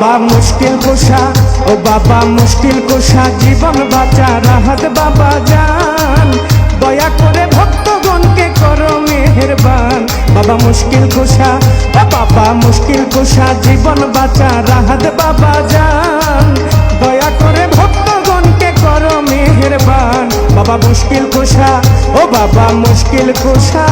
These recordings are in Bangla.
বাবা মুশকিল কুশা, ও বাবা মুশকিল কুশা, জীবন বাঁচার রাহাত বাবা জান, দয়া করে ভক্তগণকে করো মেহেরবান। বাবা মুশকিল কুশা, ও বাবা মুশকিল কুশা, জীবন বাঁচার রাহাত বাবা জান, দয়া করে ভক্তগণকে করো মেহেরবান। বাবা মুশকিল কুশা, ও বাবা মুশকিল কুশা।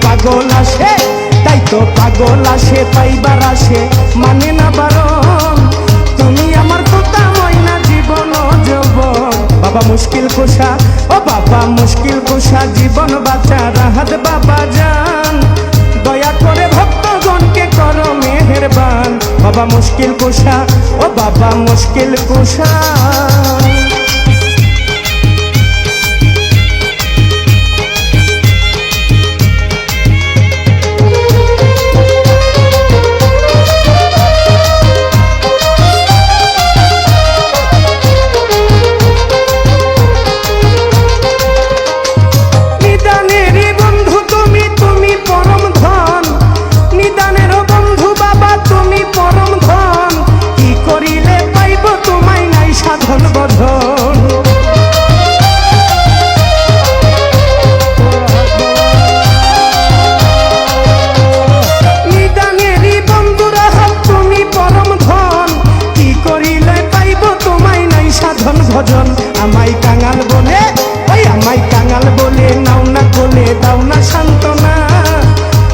পাগল আসে, তাই তো পাগল আসে, পাইবার আসে মানে না বারণ, তুমি আমার তোতা ময়না জীবন যৌবন। বাবা মুশকিল কুশা, ও বাবা মুশকিল কুশা, জীবন বাঁচার রাহাত বাবা জান, দয়া করে ভক্তগণকে করো মেহেরবান। বাবা মুশকিল কুশা, ও বাবা মুশকিল কুশা। ভজন আমায় কাঙাল বলে, ওই আমায় কাঙাল বলে, নাও না কোলে দাও না সান্ত্বনা,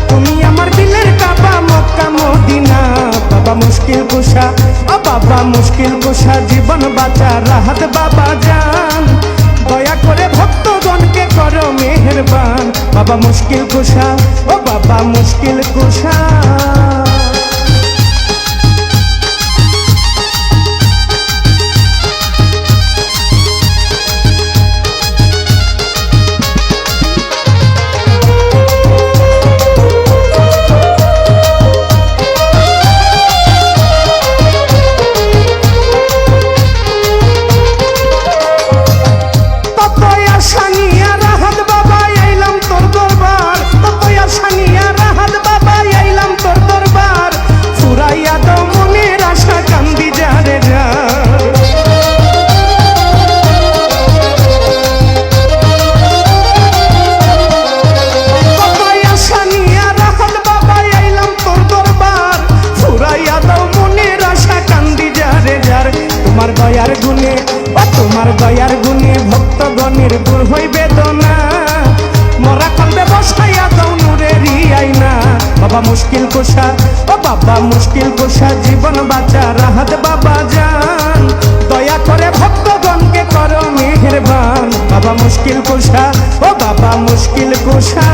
তুমি আমার দিলের কাবা মক্কা মদিনা। বাবা মুশকিল কুশা, ও বাবা মুশকিল কুশা, জীবন বাঁচার রাহাত বাবা জান, দয়া করে ভক্তগণকে করো মেহেরবান। বাবা মুশকিল কুশা, ও বাবা মুশকিল কুশা। তোমার দয়ার গুণে, ও তোমার দয়ার গুণে ভক্তগণের দূর হই বেদনা, মরা কলবে বসাইয়া দাও নূরেরই আয়না। বাবা মুশকিল কুশা, ও বাবা মুশকিল কুশা, জীবন বাঁচার রাহাত বাবা জান, দয়া করে ভক্তগণকে করো মেহেরবান। বাবা মুশকিল কুশা, ও বাবা মুশকিল কুশা।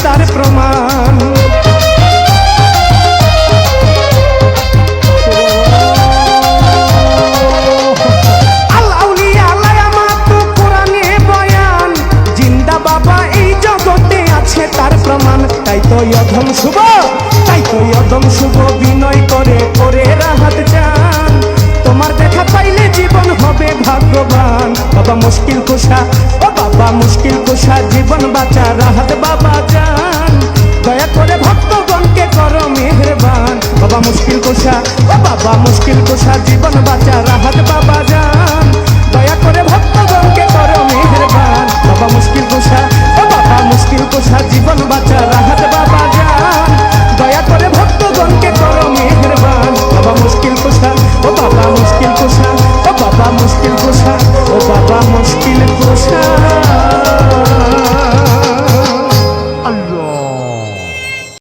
তার প্রমাণ আল আউলিয়া আলায়ামাত কোরআনে বয়ান, জিন্দা বাবা এই জগতে আছে তার প্রমাণ। তাই তো অধম শুভ, তাই তো অধম শুভ, বিনয় করে করে রাহাত চান, তোমার দেখা পাইলে জীবন হবে ভাগ্যবান। বাবা মুশকিল কুশা, ও বাবা মুশকিল কুশা, জীবন বাঁচা রাহাত বাবা জান।